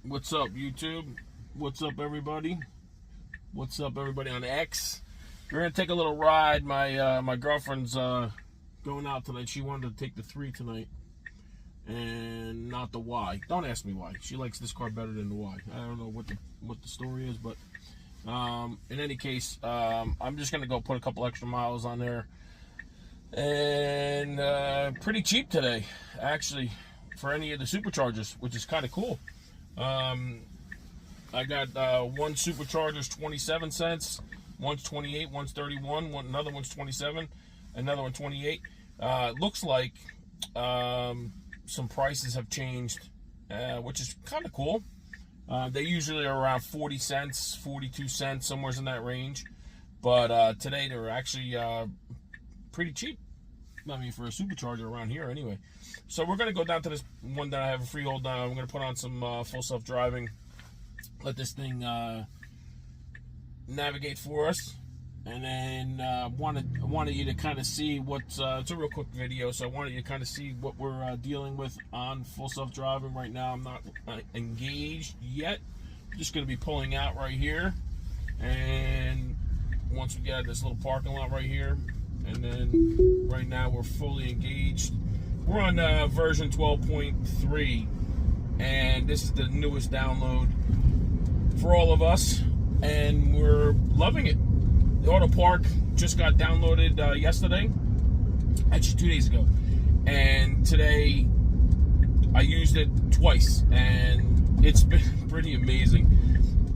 What's up, YouTube? What's up, everybody? What's up, everybody on X? We're gonna take a little ride. My girlfriend's going out tonight. She wanted to take the 3 tonight, and not the Y. Don't ask me why. She likes this car better than the Y. I don't know what the story is, but in any case, I'm just gonna go put a couple extra miles on there, and pretty cheap today, actually, for any of the superchargers, which is kind of cool. I got one supercharger's 27 cents, one's 28, one's 31, another one's 27, another one 28. Looks like some prices have changed, which is kind of cool. They usually are around 40 cents, 42 cents, somewhere in that range. But today they're actually pretty cheap. I mean, for a supercharger around here anyway. So we're going to go down to this one that I have a freehold on. I'm going to put on some full self-driving. Let this thing navigate for us. And then wanted you to kind of see what's... it's a real quick video, so I wanted you to kind of see what we're dealing with on full self-driving right now. I'm not engaged yet. I'm just going to be pulling out right here. And once we get out of this little parking lot right here, and then right now we're fully engaged. We're on version 12.3, and this is the newest download for all of us, and we're loving it. The Auto Park just got downloaded yesterday, actually 2 days ago, and today I used it twice, and it's been pretty amazing.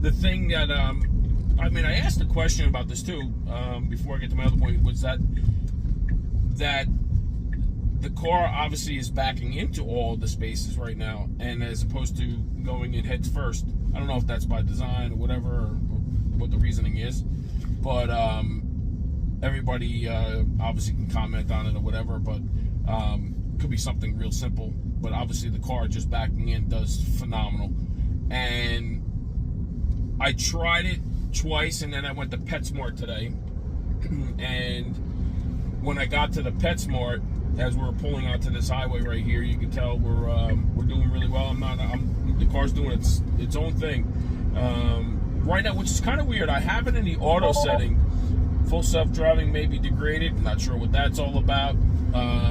The thing that I asked a question about this too before I get to my other point, was that the car obviously is backing into all the spaces right now, and as opposed to going in heads first. I don't know if that's by design or whatever, or what the reasoning is, but everybody obviously can comment on it or whatever, but could be something real simple. But obviously the car just backing in does phenomenal. And I tried it twice, and then I went to PetSmart today, and when I got to the PetSmart, as we're pulling onto this highway right here, you can tell we're doing really well. The car's doing its own thing right now, which is kind of weird. I have it in the auto setting. Full self-driving may be degraded. I'm not sure what that's all about.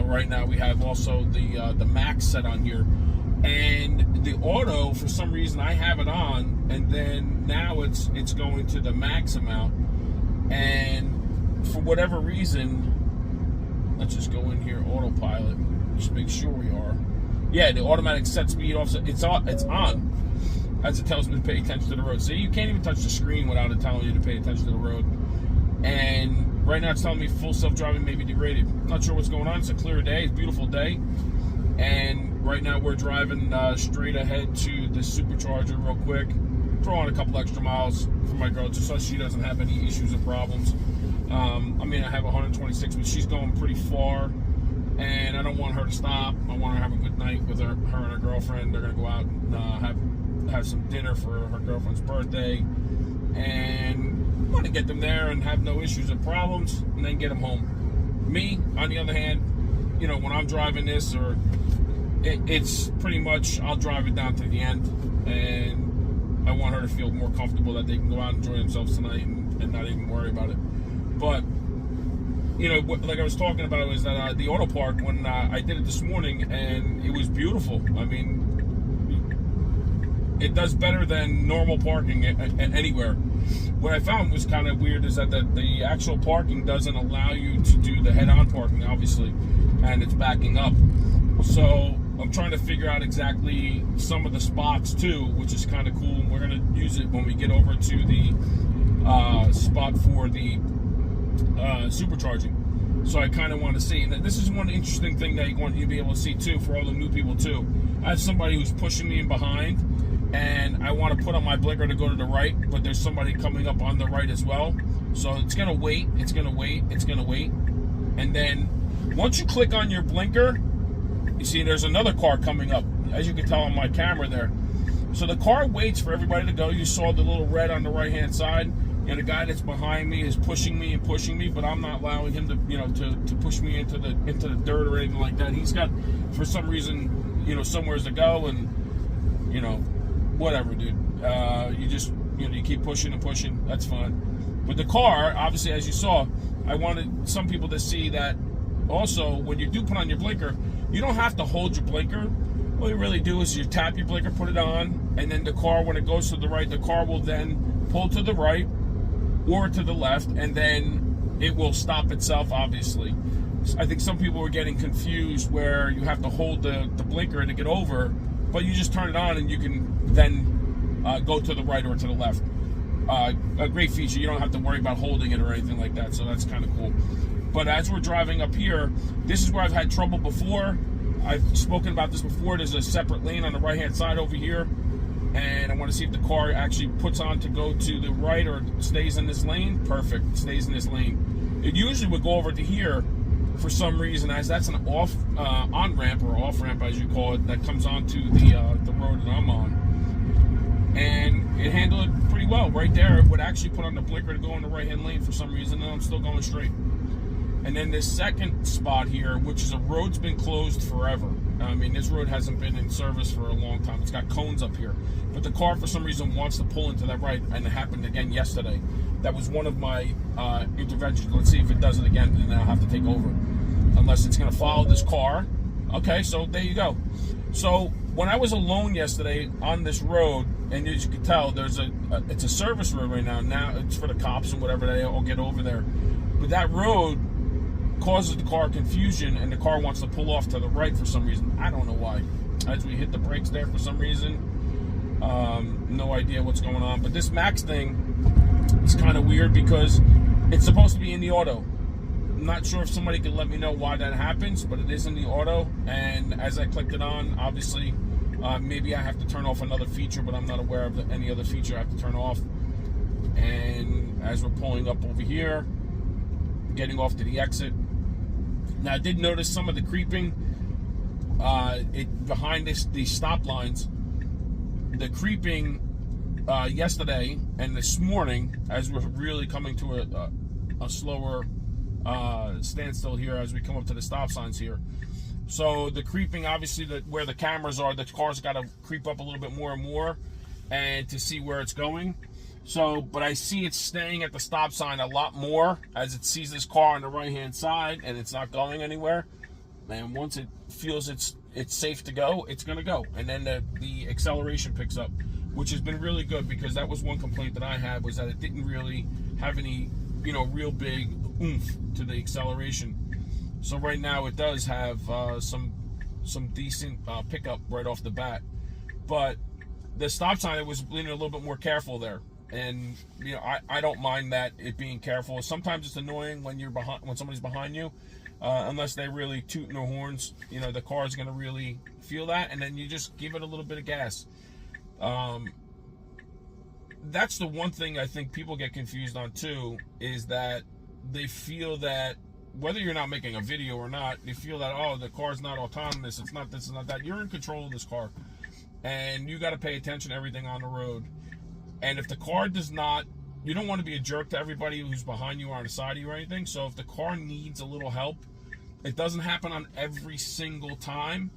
Right now we have also the max set on here, and the auto, for some reason I have it on, and then now it's going to the max amount, and for whatever reason, let's just go in here, autopilot, just make sure we are. Yeah, the automatic set speed offset, it's on, as it tells me to pay attention to the road. See, you can't even touch the screen without it telling you to pay attention to the road. And right now it's telling me full self-driving may be degraded. Not sure what's going on. It's a clear day, it's a beautiful day. And right now we're driving straight ahead to the supercharger real quick. Throw on a couple extra miles for my girl, just so she doesn't have any issues or problems. I have 126, but she's going pretty far, and I don't want her to stop. I want her to have a good night with her and her girlfriend. They're going to go out and have some dinner for her girlfriend's birthday, and I want to get them there and have no issues or problems, and then get them home. Me, on the other hand, when I'm driving this, it's pretty much, I'll drive it down to the end, and I want her to feel more comfortable that they can go out and enjoy themselves tonight and not even worry about it. But, like I was talking about, is that the Auto Park, when I did it this morning, and it was beautiful. I mean, it does better than normal parking anywhere. What I found was kind of weird is that the actual parking doesn't allow you to do the head-on parking, obviously, and it's backing up. So I'm trying to figure out exactly some of the spots too, which is kind of cool. We're going to use it when we get over to the spot for the supercharging. So I kind of want to see, and this is one interesting thing that you want you to be able to see too, for all the new people too. I have somebody who's pushing me in behind, and I want to put on my blinker to go to the right, but there's somebody coming up on the right as well. So it's going to wait, it's going to wait, it's going to wait. And then once you click on your blinker, you see there's another car coming up, as you can tell on my camera there. So the car waits for everybody to go. You saw the little red on the right-hand side. And the guy that's behind me is pushing me, but I'm not allowing him to, to push me into the dirt or anything like that. He's got, for some reason, somewhere to go, and whatever, dude. You just, you keep pushing and pushing. That's fine. But the car, obviously, as you saw, I wanted some people to see that also when you do put on your blinker, you don't have to hold your blinker. What you really do is you tap your blinker, put it on, and then the car, when it goes to the right, the car will then pull to the right or to the left, and then it will stop itself, obviously. I think some people were getting confused where you have to hold the blinker to get over, but you just turn it on and you can then go to the right or to the left. A great feature. You don't have to worry about holding it or anything like that, so that's kind of cool. But as we're driving up here, this is where I've had trouble before. I've spoken about this before. There's a separate lane on the right-hand side over here, and I want to see if the car actually puts on to go to the right or stays in this lane. Perfect. It stays in this lane. It usually would go over to here for some reason, as that's an on-ramp or off-ramp, as you call it, that comes onto the road that I'm on. And it handled it pretty well. Right there, it would actually put on the blinker to go in the right-hand lane for some reason, and I'm still going straight. And then this second spot here, which is a road's been closed forever. I mean, this road hasn't been in service for a long time. It's got cones up here. But the car, for some reason, wants to pull into that right, and it happened again yesterday. That was one of my interventions. Let's see if it does it again, and then I'll have to take over. Unless it's going to follow this car. Okay, so there you go. So when I was alone yesterday on this road, and as you can tell, it's a service road right now. Now it's for the cops and whatever, they all get over there. But that road causes the car confusion, and the car wants to pull off to the right for some reason. I don't know why. As we hit the brakes there for some reason, no idea what's going on. But this Max thing is kind of weird because it's supposed to be in the auto. I'm not sure if somebody could let me know why that happens, but it is in the auto. And as I clicked it on, obviously, maybe I have to turn off another feature, but I'm not aware of any other feature I have to turn off. And as we're pulling up over here, getting off to the exit. Now, I did notice some of the creeping behind these stop lines. The creeping yesterday and this morning, as we're really coming to a slower standstill here as we come up to the stop signs here. So the creeping, obviously, where the cameras are, the car's got to creep up a little bit more and more, and to see where it's going. So, but I see it staying at the stop sign a lot more as it sees this car on the right-hand side and it's not going anywhere. And once it feels it's safe to go, it's going to go. And then the acceleration picks up, which has been really good, because that was one complaint that I had, was that it didn't really have any, real big oomph to the acceleration. So right now it does have some decent pickup right off the bat. But the stop sign, it was being a little bit more careful there. And I don't mind that, it being careful. Sometimes it's annoying when somebody's behind you, unless they really tooting their horns. The car is going to really feel that, and then you just give it a little bit of gas. That's the one thing I think people get confused on too, is that they feel that whether you're not making a video or not, they feel that, oh, the car's not autonomous, it's not this, it's not that. You're in control of this car, and you got to pay attention to everything on the road. And if the car does not, you don't want to be a jerk to everybody who's behind you or on the side of you or anything. So if the car needs a little help, it doesn't happen on every single time,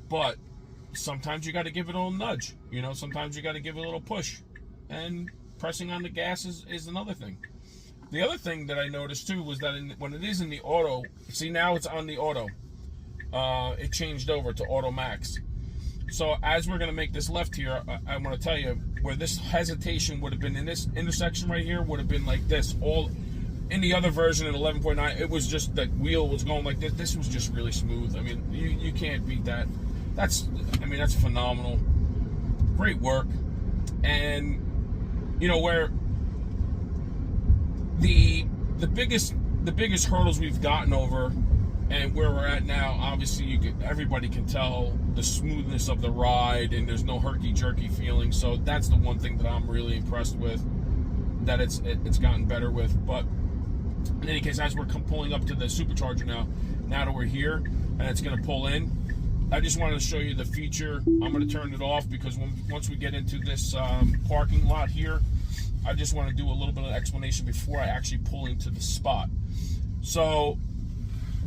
but sometimes you got to give it a little nudge. Sometimes you got to give it a little push. And pressing on the gas is another thing. The other thing that I noticed too was that when it is in the auto, see, now it's on the auto. It changed over to Auto Max. So as we're going to make this left here, I want to tell you, where this hesitation would have been in this intersection right here would have been like this. All in the other version in 11.9, it was just the wheel was going like this. This was just really smooth. I mean, you can't beat that. That's phenomenal. Great work. And where the biggest hurdles we've gotten over, and where we're at now, obviously everybody can tell the smoothness of the ride, and there's no herky-jerky feeling. So that's the one thing that I'm really impressed with, that it's gotten better with. But in any case, as we're pulling up to the supercharger now that we're here, and it's going to pull in, I just wanted to show you the feature. I'm going to turn it off because once we get into this parking lot here, I just want to do a little bit of explanation before I actually pull into the spot. So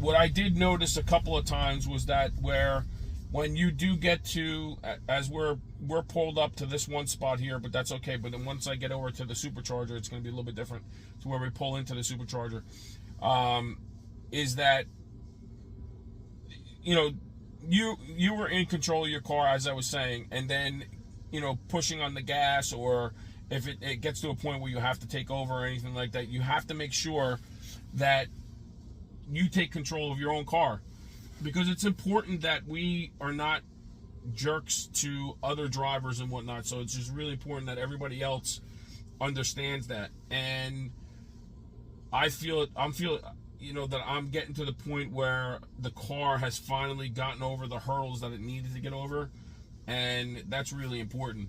what I did notice a couple of times was that where when you do get to, as we're pulled up to this one spot here, but that's okay. But then once I get over to the supercharger, it's going to be a little bit different to where we pull into the supercharger. Is that, you know, you were in control of your car, as I was saying, and then, you know, pushing on the gas, or if it gets to a point where you have to take over or anything like that, you have to make sure that you take control of your own car, because it's important that we are not jerks to other drivers and whatnot. So it's just really important that everybody else understands that. And I'm feeling, you know, that I'm getting to the point where the car has finally gotten over the hurdles that it needed to get over, and that's really important.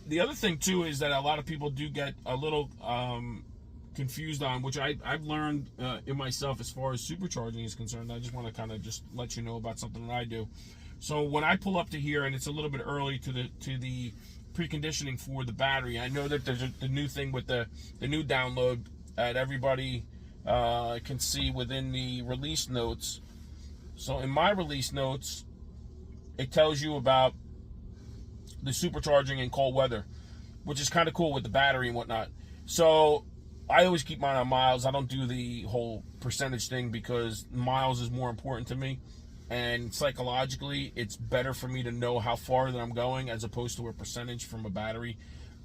The other thing too is that a lot of people do get a little confused on, which I've learned in myself as far as supercharging is concerned. I just want to kind of just let you know about something that I do. So when I pull up to here, and it's a little bit early to the preconditioning for the battery, I know that there's the new thing with the new download that everybody can see within the release notes. So in my release notes, it tells you about the supercharging in cold weather, which is kind of cool with the battery and whatnot. So I always keep mine on miles. I don't do the whole percentage thing because miles is more important to me. And psychologically, it's better for me to know how far that I'm going as opposed to a percentage from a battery.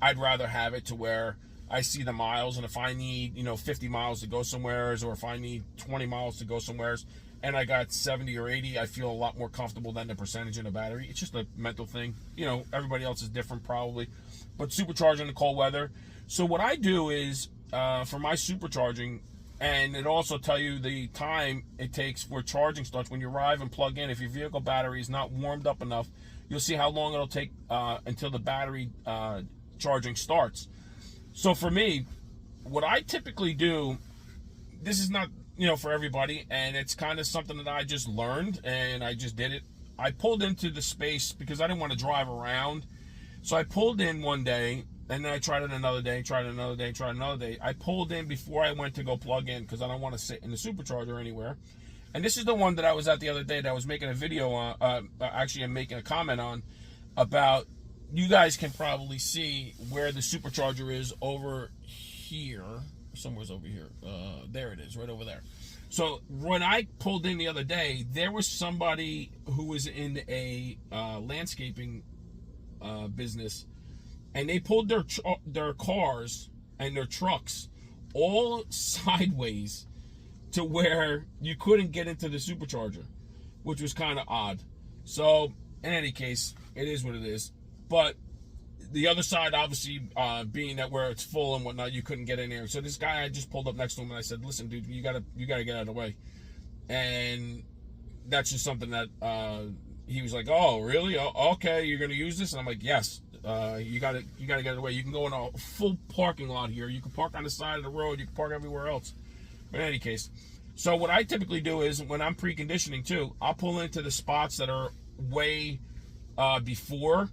I'd rather have it to where I see the miles, and if I need, you know, 50 miles to go somewheres, or if I need 20 miles to go somewheres, and I got 70 or 80, I feel a lot more comfortable than the percentage in a battery. It's just a mental thing. You know, everybody else is different probably. But supercharging in cold weather. So what I do is, for my supercharging, and it also tell you the time it takes for charging starts. When you arrive and plug in, if your vehicle battery is not warmed up enough, you'll see how long it'll take until the battery charging starts. So for me, what I typically do, this is not, you know, for everybody, and it's kind of something that I just learned, and I just did it. I pulled into the space because I didn't want to drive around. So I pulled in one day, and then I tried it another day, tried it another day, tried another day. I pulled in before I went to go plug in because I don't want to sit in the supercharger anywhere. And this is the one that I was at the other day that I was making a video on, actually I'm making a comment on, about. You guys can probably see where the supercharger is over here. Somewhere's over here. There it is, right over there. So when I pulled in the other day, there was somebody who was in a landscaping business, and they pulled their cars and their trucks all sideways to where you couldn't get into the supercharger, which was kind of odd. So in any case, it is what it is. But the other side, obviously, being that where it's full and whatnot, you couldn't get in there. So this guy, I just pulled up next to him and I said, "Listen, dude, you gotta get out of the way." And that's just something that he was like, "Oh, really? Oh, okay, you're gonna use this?" And I'm like, "Yes, you gotta get out of the way. You can go in a full parking lot here. You can park on the side of the road. You can park everywhere else." But in any case, so what I typically do is when I'm preconditioning too, I'll pull into the spots that are way before,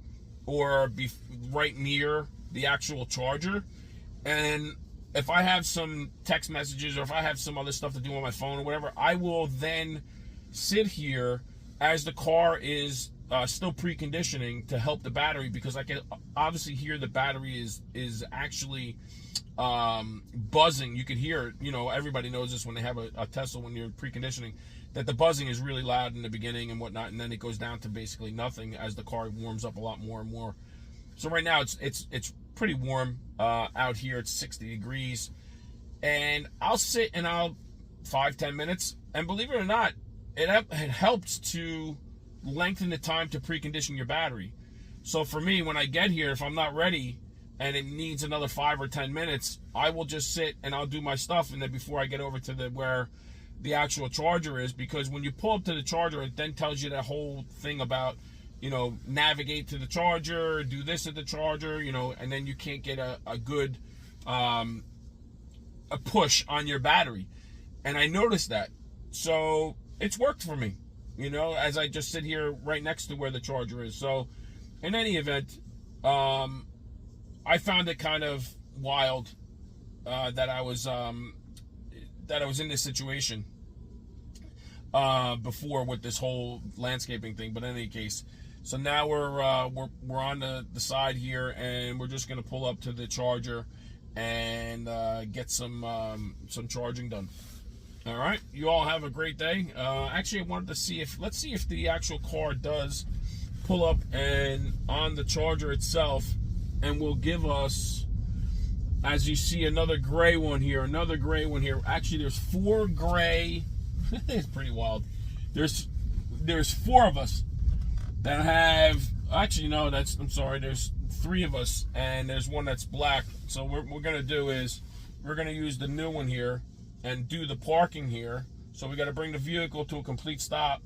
or right near the actual charger. And if I have some text messages, or if I have some other stuff to do on my phone or whatever, I will then sit here as the car is still preconditioning to help the battery, because I can obviously hear the battery is actually buzzing. You can hear it. You know, everybody knows this when they have a Tesla, when you're preconditioning, that the buzzing is really loud in the beginning and whatnot, and then it goes down to basically nothing as the car warms up a lot more and more. So right now it's pretty warm out here. It's 60 degrees, and I'll sit and I'll 5-10 minutes, and believe it or not, it helps to lengthen the time to precondition your battery. So for me, when I get here, if I'm not ready and it needs another 5 or 10 minutes, I will just sit and I'll do my stuff, and then before I get over to where the actual charger is, because when you pull up to the charger, it then tells you that whole thing about, you know, navigate to the charger, do this at the charger, you know, and then you can't get a good a push on your battery. And I noticed that. So it's worked for me, you know, as I just sit here right next to where the charger is. So in any event, I found it kind of wild that I was in this situation. before with this whole landscaping thing. But in any case, so now we're on the side here, and we're just gonna pull up to the charger and get some charging done. All right, you all have a great day. Actually, I wanted to see let's see if the actual car does pull up and on the charger itself, and will give us, as you see, another gray one here, Actually, there's 4 gray. It's pretty wild. There's 4 of us that have. Actually, no, I'm sorry. There's 3 of us, and there's one that's black. So what we're gonna do is we're gonna use the new one here and do the parking here. So we got to bring the vehicle to a complete stop,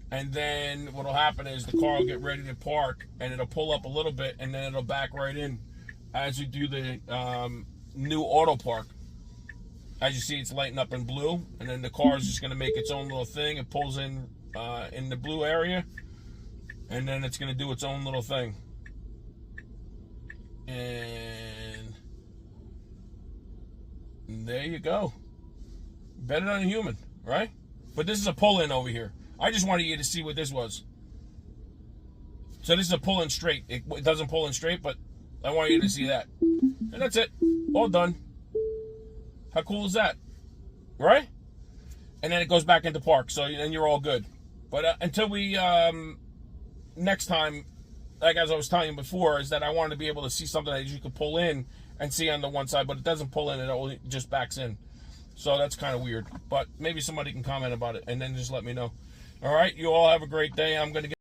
and then what'll happen is the car will get ready to park, and it'll pull up a little bit, and then it'll back right in as we do the new auto park. As you see, it's lighting up in blue, and then the car is just going to make its own little thing. It pulls in the blue area, and then it's going to do its own little thing. And there you go. Better than a human, right? But this is a pull-in over here. I just wanted you to see what this was. So this is a pull-in straight. It doesn't pull in straight, but I want you to see that. And that's it. All done. How cool is that? Right? And then it goes back into park, so then you're all good. But until we, next time, like as I was telling you before, is that I wanted to be able to see something that you could pull in and see on the one side, but it doesn't pull in, it only just backs in. So that's kind of weird. But maybe somebody can comment about it and then just let me know. All right, you all have a great day. I'm going to get